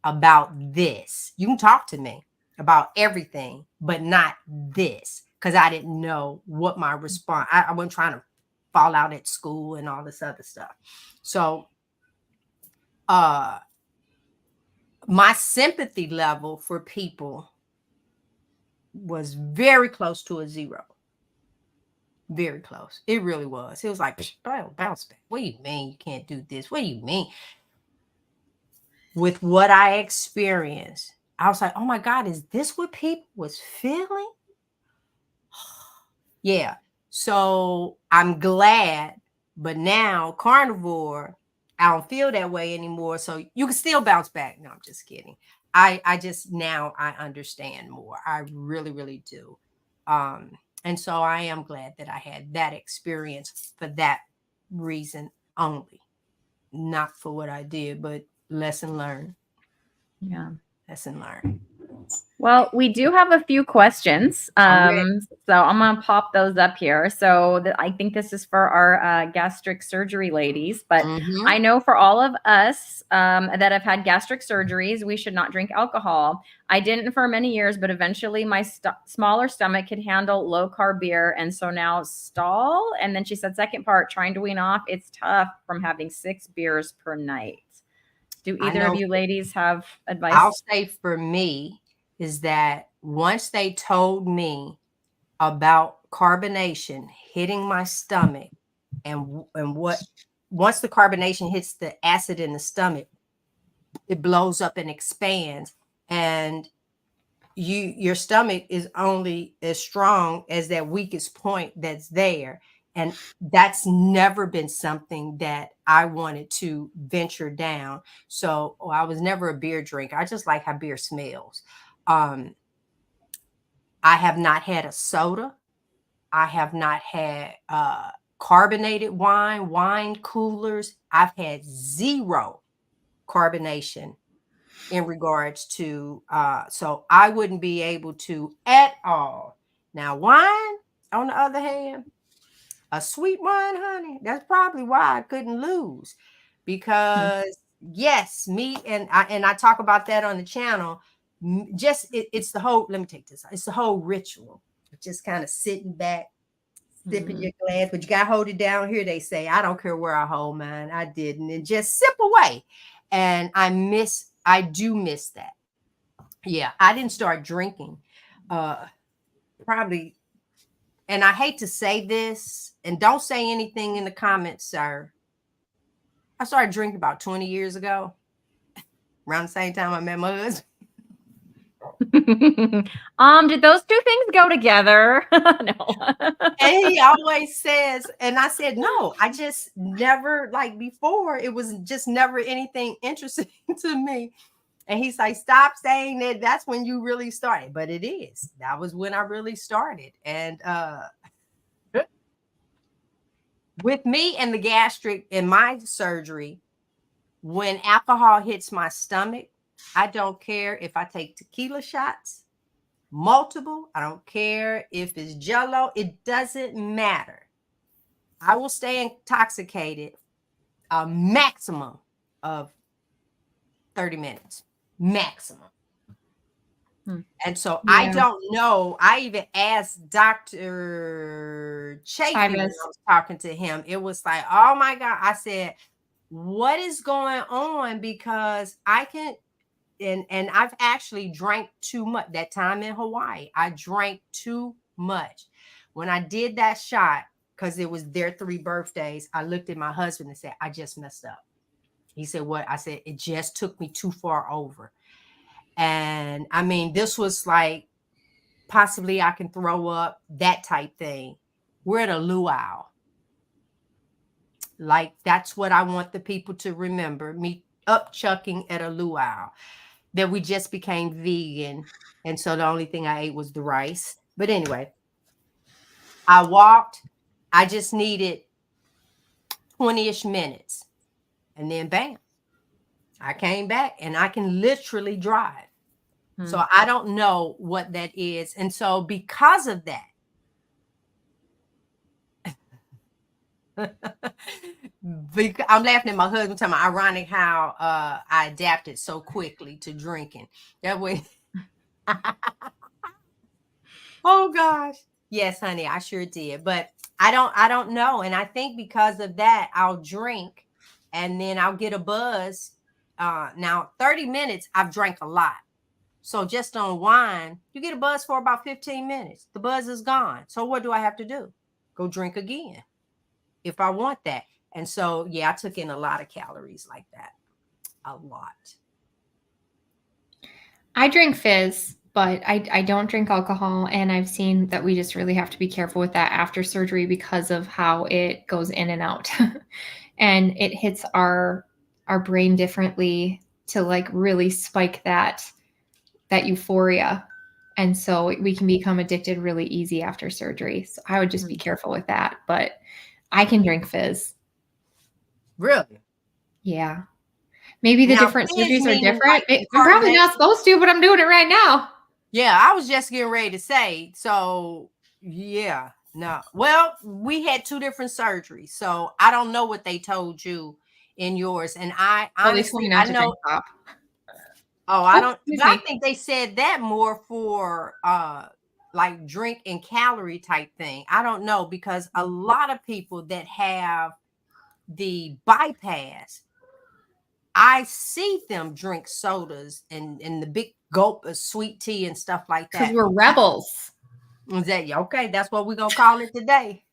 about this. You can talk to me about everything, but not this, because I didn't know what my response. I wasn't trying to fall out at school and all this other stuff. So my sympathy level for people was very close to a 0. Very close. It really was. It was like, bounce back. What do you mean you can't do this? What do you mean? With what I experienced, I was like, oh my God, is this what people was feeling? Yeah. So I'm glad, but now Carnivore, I don't feel that way anymore. So you can still bounce back. No, I'm just kidding. I just, now I understand more. I really, really do. And so I am glad that I had that experience for that reason only, not for what I did, but lesson learned. Yeah. Lesson learned. Well, we do have a few questions. So I'm going to pop those up here. So I think this is for our gastric surgery ladies. But I know for all of us that have had gastric surgeries, we should not drink alcohol. I didn't for many years, but eventually my smaller stomach could handle low-carb beer. And so now stall. And then she said, second part, trying to wean off. It's tough from having 6 beers per night. Do either of you ladies have advice? I'll say for me is that once they told me about carbonation hitting my stomach and once the carbonation hits the acid in the stomach, it blows up and expands, and your stomach is only as strong as that weakest point that's there. And that's never been something that I wanted to venture down. So I was never a beer drinker. I just like how beer smells. I have not had a soda. I have not had carbonated wine coolers. I've had 0 carbonation in regards to, so I wouldn't be able to at all. Now, wine, on the other hand, a sweet wine, honey, that's probably why I couldn't lose, because yes, me and I talk about that on the channel. Just it's the whole, let me take this. It's the whole ritual, just kind of sitting back, sipping your glass, but you got to hold it down. Here they say, I don't care where I hold mine. I didn't, and just sip away. And I do miss that. Yeah, I didn't start drinking probably, and I hate to say this, and don't say anything in the comments, sir. I started drinking about 20 years ago, around the same time I met my husband. Did those two things go together? No. And he always says, and I said, no, I just never, like before, it was just never anything interesting to me. And he's like, stop saying that. That's when you really started. But it is. That was when I really started. And with me and the gastric in my surgery, when alcohol hits my stomach, I don't care if I take tequila shots, multiple. I don't care if it's Jello. It doesn't matter. I will stay intoxicated a maximum of 30 minutes. Maximum. And so I don't know. I even asked Dr. Chafee when I was talking to him. It was like, oh my God. I said, what is going on? Because and I've actually drank too much. That time in Hawaii, I drank too much. When I did that shot, because it was their 3 birthdays, I looked at my husband and said, I just messed up. He said, what? I said, it just took me too far over. And I mean, this was like, possibly I can throw up, that type thing. We're at a luau. Like, that's what I want the people to remember, me up chucking at a luau, that we just became vegan. And so the only thing I ate was the rice. But anyway, I walked. I just needed 20-ish minutes. And then bam, I came back and I can literally drive. So I don't know what that is. And so because of that, I'm laughing at my husband talking about ironic how I adapted so quickly to drinking. That way. Oh gosh. Yes, honey, I sure did. But I don't know. And I think because of that, I'll drink and then I'll get a buzz. Now 30 minutes, I've drank a lot. So just on wine, you get a buzz for about 15 minutes. The buzz is gone. So what do I have to do? Go drink again if I want that. And so, yeah, I took in a lot of calories like that. A lot. I drink fizz, but I don't drink alcohol. And I've seen that we just really have to be careful with that after surgery because of how it goes in and out. And it hits our brain differently to like really spike that euphoria. And so we can become addicted really easy after surgery. So I would just be careful with that. But I can drink fizz. Really? Yeah. Maybe the Now, different fizz surgeries are meaning different. like I'm probably not supposed to, but I'm doing it right now. Yeah, I was just getting ready to say. So, yeah, no. Well, we had 2 different surgeries. So I don't know what they told you in yours. And I honestly, I know. Oh, I don't. I think they said that more for like drink and calorie type thing. I don't know, because a lot of people that have the bypass, I see them drink sodas and the big gulp of sweet tea and stuff like that. Because we're rebels. Is that okay? That's what we're gonna call it today.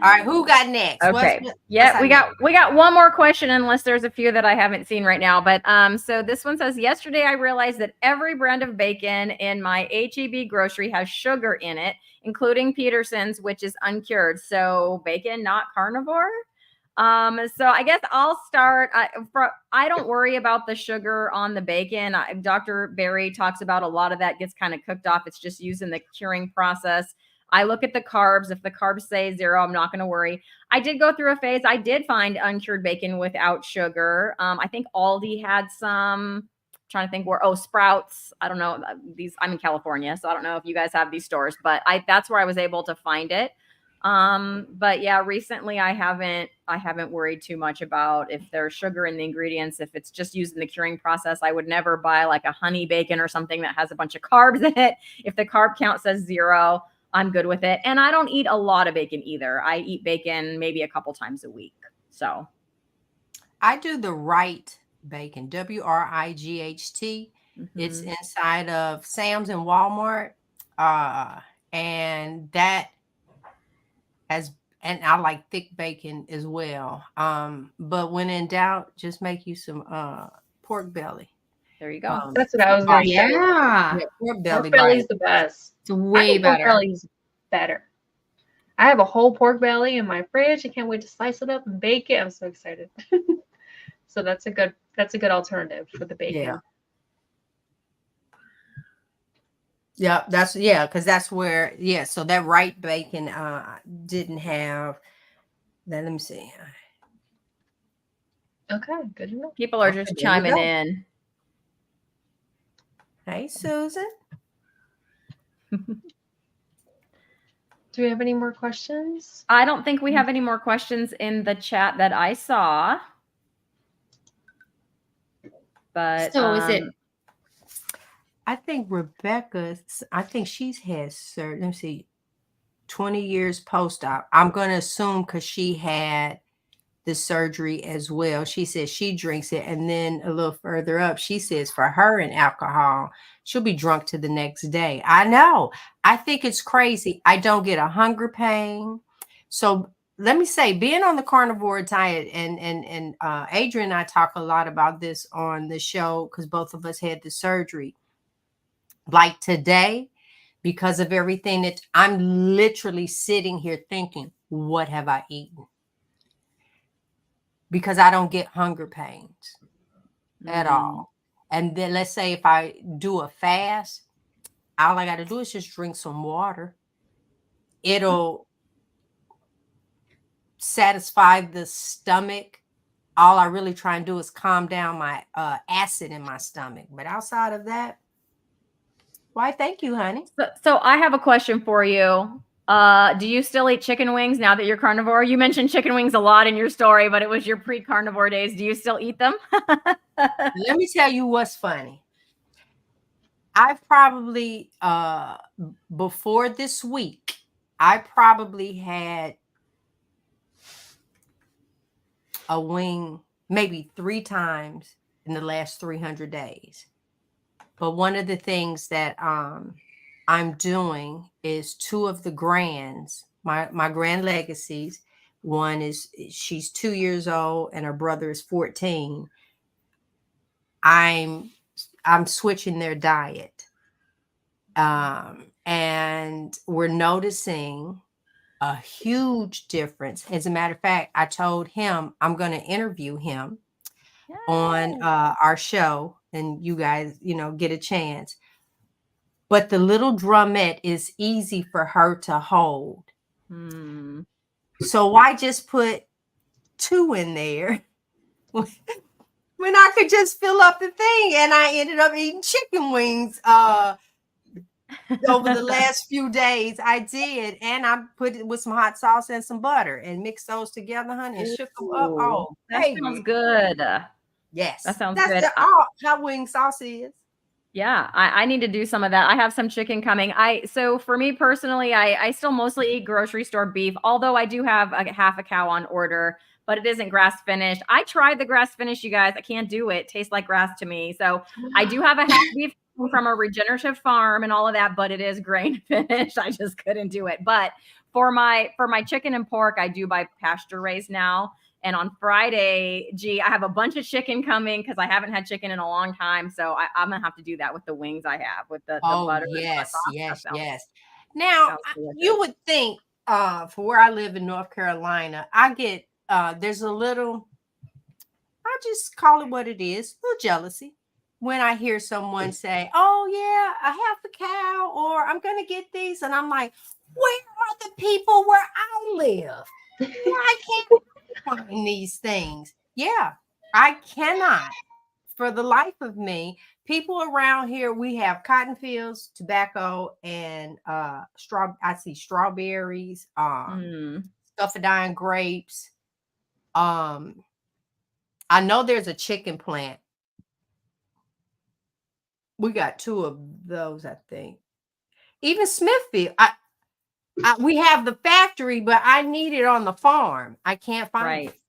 All right, who got next? Okay. We got one more question, unless there's a few that I haven't seen right now. But so this one says, yesterday I realized that every brand of bacon in my HEB grocery has sugar in it, including Peterson's, which is uncured. So bacon, not carnivore. So I guess I'll start. I don't worry about the sugar on the bacon. Dr. Berry talks about a lot of that gets kind of cooked off. It's just used in the curing process. I look at the carbs. If the carbs say 0, I'm not going to worry. I did go through a phase. I did find uncured bacon without sugar. I think Aldi had some. I'm trying to think where. Oh, Sprouts. I don't know these. I'm in California, so I don't know if you guys have these stores, but that's where I was able to find it. But yeah, recently I haven't worried too much about if there's sugar in the ingredients. If it's just used in the curing process, I would never buy like a honey bacon or something that has a bunch of carbs in it. If the carb count says 0, I'm good with it. And I don't eat a lot of bacon either. I eat bacon maybe a couple times a week. So I do the right bacon, WRIGHT. It's inside of Sam's and Walmart. And that has, and I like thick bacon as well. But when in doubt, just make you some pork belly. There you go. That's what I was going to say. Yeah. Pork belly is the best. It's way better. Pork belly is better. I have a whole pork belly in my fridge. I can't wait to slice it up and bake it. I'm so excited. So that's a good alternative for the bacon. Yeah, because that's where, so that right bacon didn't have that. Let me see. Okay, good to know. People are just chiming in. Hey, Susan. Do we have any more questions? I don't think we have any more questions in the chat that I saw. But so is it? I think Rebecca, she's had let me see, 20 years post-op. I'm going to assume because she had the surgery as well. She says she drinks it. And then a little further up, she says for her and alcohol, she'll be drunk to the next day. I know. I think it's crazy. I don't get a hunger pain. So let me say, being on the carnivore diet, and Adrian and I talk a lot about this on the show because both of us had the surgery. Like today, because of everything that I'm literally sitting here thinking, what have I eaten? Because I don't get hunger pains at all. And then let's say if I do a fast, all I got to do is just drink some water. It'll satisfy the stomach. All I really try and do is calm down my acid in my stomach. But outside of that, why, thank you, honey. So I have a question for you. Do you still eat chicken wings now that you're carnivore? You mentioned chicken wings a lot in your story, but it was your pre-carnivore days. Do you still eat them? Let me tell you what's funny. I've probably, before this week, I probably had a wing maybe 3 times in the last 300 days. But one of the things that I'm doing is 2 of the grands, my grand legacies. One is she's 2 years old and her brother is 14. I'm switching their diet. And we're noticing a huge difference. As a matter of fact, I told him I'm going to interview him on our show, and you guys, get a chance. But the little drumette is easy for her to hold. So why just put 2 in there when I could just fill up the thing? And I ended up eating chicken wings over the last few days. I did. And I put it with some hot sauce and some butter and mixed those together, honey, and shook them up. Oh, that sounds good. Yes. That sounds good. That's all hot wing sauce is. Yeah, I need to do some of that. I have some chicken coming. So for me personally, I still mostly eat grocery store beef, although I do have a half a cow on order, but it isn't grass finished. I tried the grass finished, you guys. I can't do it. It tastes like grass to me. So I do have a half beef from a regenerative farm and all of that, but it is grain finished. I just couldn't do it. But for my chicken and pork, I do buy pasture raised now. And on Friday, I have a bunch of chicken coming because I haven't had chicken in a long time. So I'm going to have to do that with the wings I have with the butter. Yes. Now, you would think for where I live in North Carolina, I get, there's a little, I'll just call it what it is, a little jealousy when I hear someone say, oh, yeah, a half a cow, or I'm going to get these. And I'm like, where are the people where I live? Why can't find these things? Yeah, I cannot for the life of me. People around here, we have cotton fields, tobacco, and I see strawberries, scuffadine grapes. I know there's a chicken plant. We got 2 of those, I think. Even Smithfield. We have the factory, but I need it on the farm. I can't find it.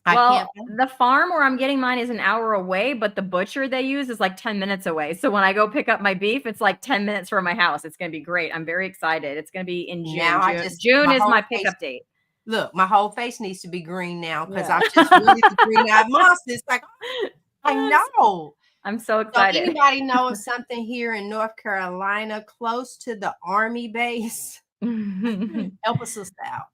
Well, the farm where I'm getting mine is an hour away, but the butcher they use is like 10 minutes away. So when I go pick up my beef, it's like 10 minutes from my house. It's going to be great. I'm very excited. It's going to be in June. June is my pickup date. Look, my whole face needs to be green now because I'm just really the green-eyed monster. It's like, I know. I'm so excited. So anybody know of something here in North Carolina close to the Army base? Help us out.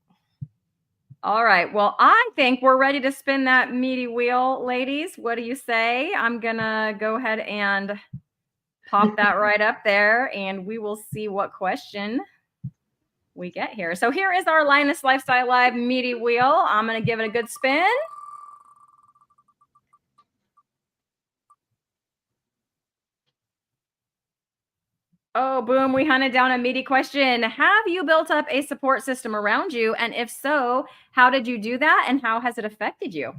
All right. Well, I think we're ready to spin that meaty wheel, ladies. What do you say? I'm going to go ahead and pop that right up there, and we will see what question we get here. So here is our Lioness Lifestyle Live meaty wheel. I'm going to give it a good spin. Oh, boom. We hunted down a meaty question. Have you built up a support system around you? And if so, how did you do that? And how has it affected you?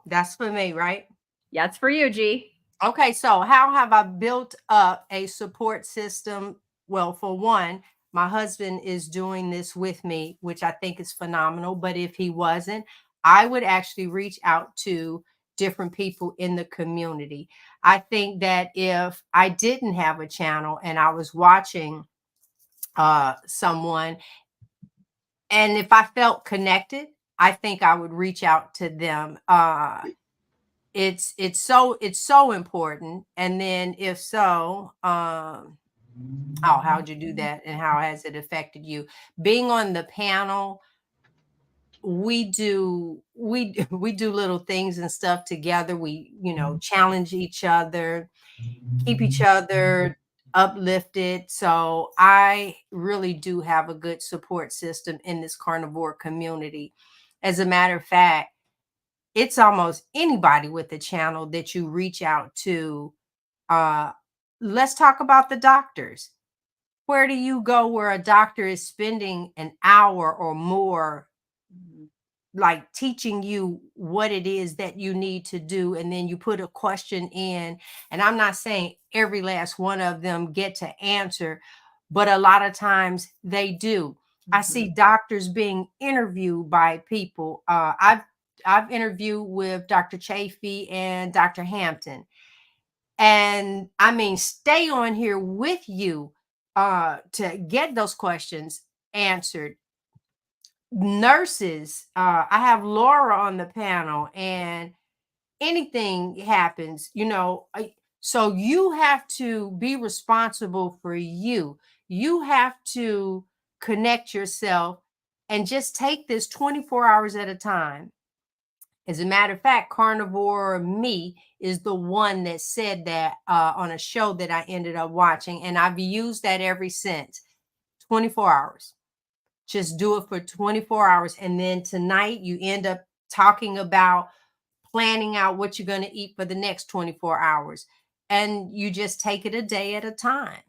That's for me, right? Yeah, it's for you, G. Okay, so how have I built up a support system? Well, for one, my husband is doing this with me, which I think is phenomenal. But if he wasn't, I would actually reach out to different people in the community. I think that if I didn't have a channel and I was watching someone, and if I felt connected, I think I would reach out to them. It's so important. And then if so, how'd you do that, and how has it affected you? Being on the panel, we do little things and stuff together. We, challenge each other, keep each other uplifted. So I really do have a good support system in this carnivore community. As a matter of fact, it's almost anybody with a channel that you reach out to. Let's talk about the doctors. Where do you go where a doctor is spending an hour or more, like teaching you what it is that you need to do, and then you put a question in, and I'm not saying every last one of them get to answer, but a lot of times they do. I see doctors being interviewed by people. I've interviewed with Dr. Chafee and Dr. Hampton, and I mean, stay on here with you to get those questions answered. Nurses, I have Laura on the panel, and anything happens, so you have to be responsible for you. You have to connect yourself and just take this 24 hours at a time. As a matter of fact, Carnivore Me is the one that said that on a show that I ended up watching, and I've used that ever since. 24 hours. Just do it for 24 hours. And then tonight you end up talking about planning out what you're going to eat for the next 24 hours. And you just take it a day at a time.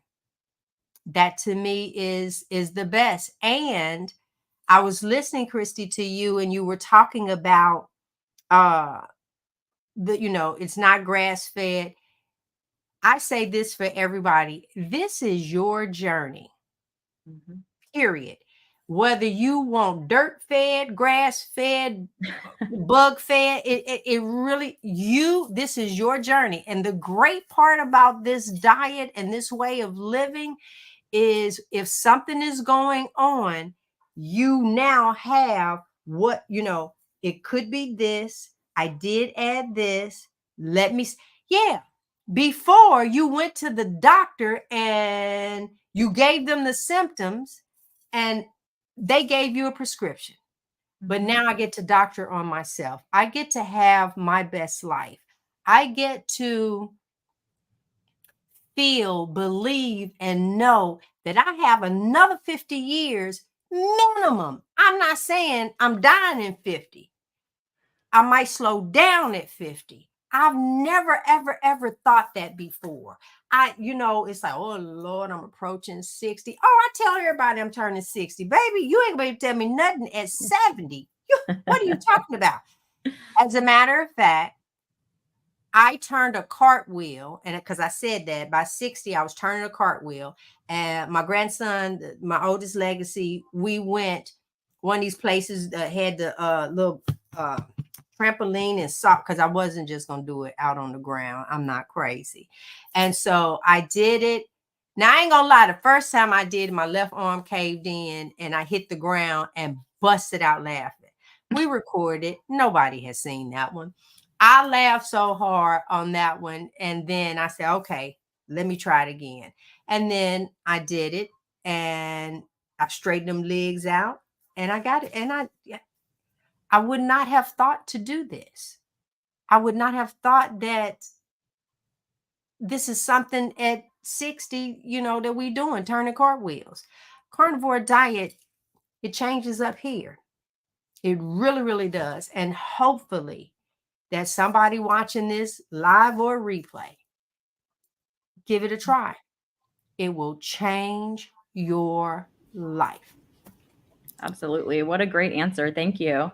That to me is the best. And I was listening, Cristie, to you, and you were talking about it's not grass fed. I say this for everybody. This is your journey. Period. Whether you want dirt fed, grass fed, bug fed, it really, this is your journey. And the great part about this diet and this way of living is, if something is going on, you now have what, it could be this. I did add this. Before you went to the doctor and you gave them the symptoms and they gave you a prescription. But now I get to doctor on myself. I get to have my best life. I get to feel, believe, and know that I have another 50 years minimum. I'm not saying I'm dying in 50. I might slow down at 50. I've never, ever, ever thought that before. It's like, oh Lord, I'm approaching 60. Oh, I tell everybody I'm turning 60. Baby, you ain't gonna tell me nothing at 70. What are you talking about? As a matter of fact, I turned a cartwheel, and because I said that by 60, I was turning a cartwheel. And my grandson, my oldest legacy, we went one of these places that had the little trampoline and sock, because I wasn't just going to do it out on the ground. I'm not crazy. And so I did it. Now, I ain't going to lie. The first time I did, my left arm caved in and I hit the ground and busted out laughing. We recorded. Nobody has seen that one. I laughed so hard on that one. And then I said, okay, let me try it again. And then I did it and I straightened them legs out and I got it. And I would not have thought to do this. I would not have thought that this is something at 60, that we doing, turning cartwheels. Carnivore diet, it changes up here. It really, really does. And hopefully that somebody watching this live or replay, give it a try. It will change your life. Absolutely. What a great answer. Thank you.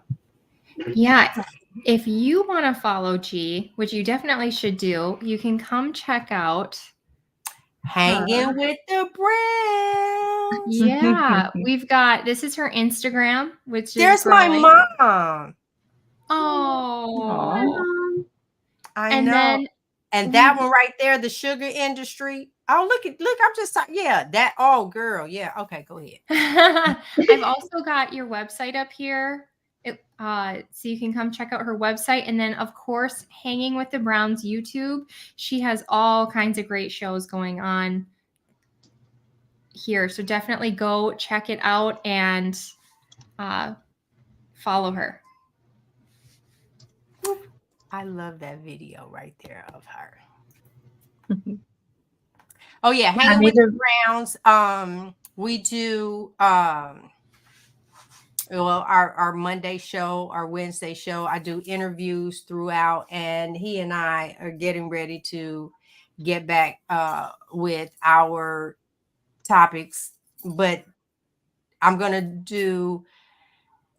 Yeah. If you want to follow G, which you definitely should do, you can come check out Hanging with the Browns. Yeah. This is her Instagram, which There's is my mom. Oh. I And know. then And that one right there, the sugar industry. Oh, look, I'm just yeah, that oh girl. Yeah. Okay, go ahead. I've also got your website up here. So you can come check out her website. And then of course, Hanging with the Browns YouTube. She has all kinds of great shows going on here. So definitely go check it out and follow her. I love that video right there of her. Oh yeah, Hanging with the Browns. We do well, our Monday show, our Wednesday show, I do interviews throughout, and he and I are getting ready to get back with our topics, but I'm gonna do,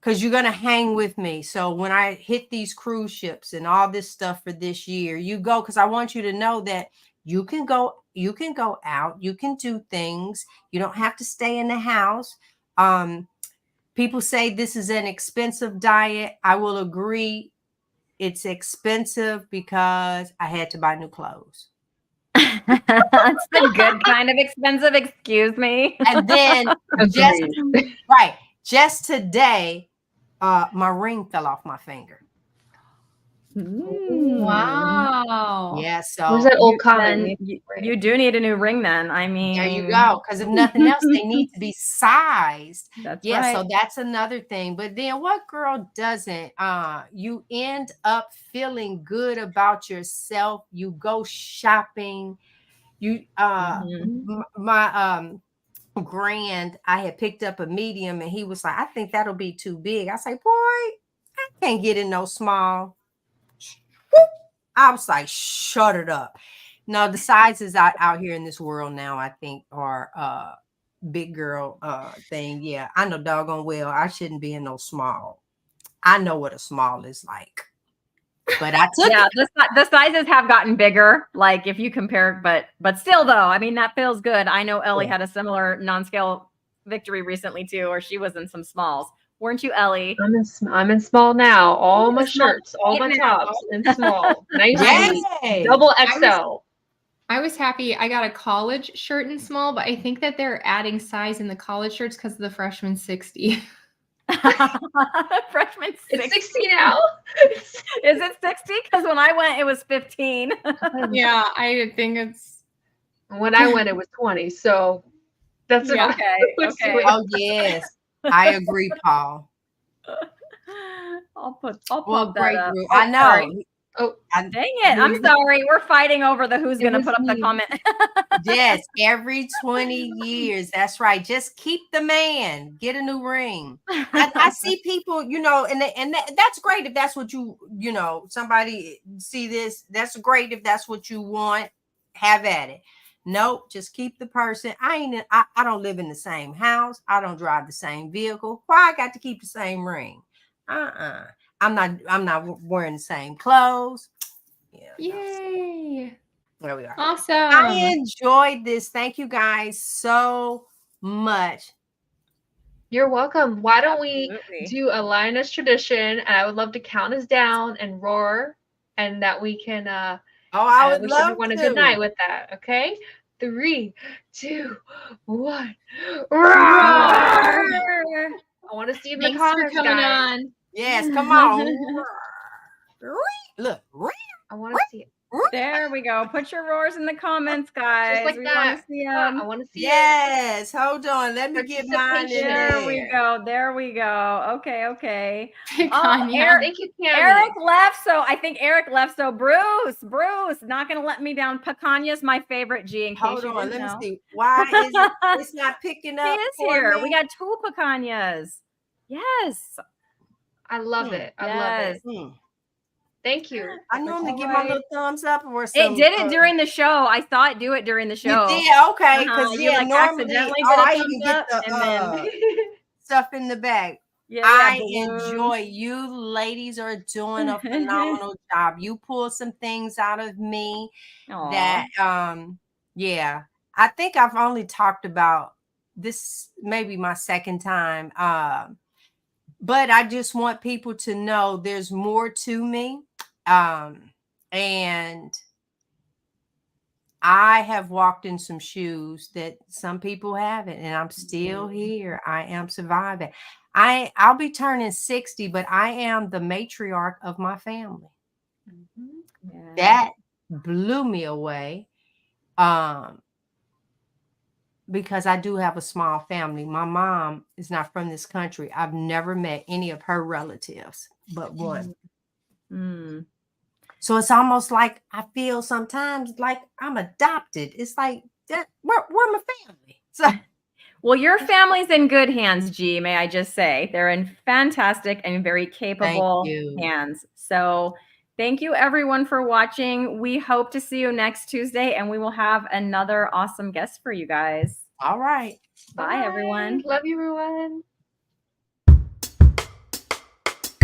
because you're gonna hang with me. So when I hit these cruise ships and all this stuff for this year, you go, because I want you to know that you can go out, you can do things, you don't have to stay in the house. People say this is an expensive diet. I will agree. It's expensive because I had to buy new clothes. That's the good kind of expensive, excuse me. And then just today, my ring fell off my finger. Wow. Yeah, so Where's that old comment? You do need a new ring then. I mean, there you go. Because if nothing else, they need to be sized. That's yeah, right. so that's another thing. But then what girl doesn't? You end up feeling good about yourself. You go shopping. You my grand, I had picked up a medium and he was like, I think that'll be too big. I say, boy, I can't get in no small. I was like, shut it up. No, the sizes out here in this world now, I think, are big girl thing. Yeah, I know doggone well I shouldn't be in no small. I know what a small is like. But I took it. The sizes have gotten bigger, like if you compare, but still though, I mean, that feels good. I know Ellie had a similar non-scale victory recently too, or she was in some smalls. Weren't you, Ellie? I'm in small now. All my shirts, all my tops in small. Nice, double XL. I was happy. I got a college shirt in small, but I think that they're adding size in the college shirts because of the freshman 60. Freshman 60. It's 60 now. Is it 60? Because when I went, it was 15. Yeah, I think it's. When I went, it was 20. So that's okay. Okay. Oh yes, I agree, Paul. I'll put that up. I know. Sorry. Oh, dang it. I'm sorry. We're fighting over who's going to put up the comment. Yes, every 20 years. That's right. Just keep the man. Get a new ring. I see people, and that's great if that's what somebody see this. That's great if that's what you want. Have at it. Nope, just keep the person. I don't live in the same house. I don't drive the same vehicle. Why I got to keep the same ring? I'm not wearing the same clothes. Yeah. Yay. There we are. Awesome. I enjoyed this. Thank you guys so much. You're welcome. Why don't we do a Lioness tradition? And I would love to count us down and roar, and that we can I would wish love everyone to. a good night with that. Okay? 3, 2, 1. Roar! I want to see you in the comments, guys. On. Yes, come on. Look, I want to see it. There we go. Put your roars in the comments, guys. Just like we that. Want to see them. I want to see it. Yes, hold on. Let me get mine in there. There we go. Okay. Thank you, Candy. Eric left, so I think Eric left. So Bruce, not going to let me down. Picanha's my favorite G. In case hold on, let know. me see. Why is it's not picking up? He is here. We got 2 picanhas. Yes. I love it. I love it. Thank you. I normally give my little thumbs up or something. It did it during the show. I saw it do it during the show. You did? Okay. Because normally I even get the stuff in the bag. Yeah, I enjoy you ladies are doing a phenomenal job. You pull some things out of me that I think I've only talked about this maybe my second time. but I just want people to know there's more to me. And I have walked in some shoes that some people haven't, and I'm still here. I am surviving. I'll be turning 60, but I am the matriarch of my family. Yeah. That blew me away. Because I do have a small family. My mom is not from this country. I've never met any of her relatives but one. Mm. So it's almost like I feel sometimes like I'm adopted. It's like that. Where my family? So, well, your family's in good hands, G. May I just say they're in fantastic and very capable hands. So thank you, everyone, for watching. We hope to see you next Tuesday, and we will have another awesome guest for you guys. All right. Bye, everyone. Love you, everyone.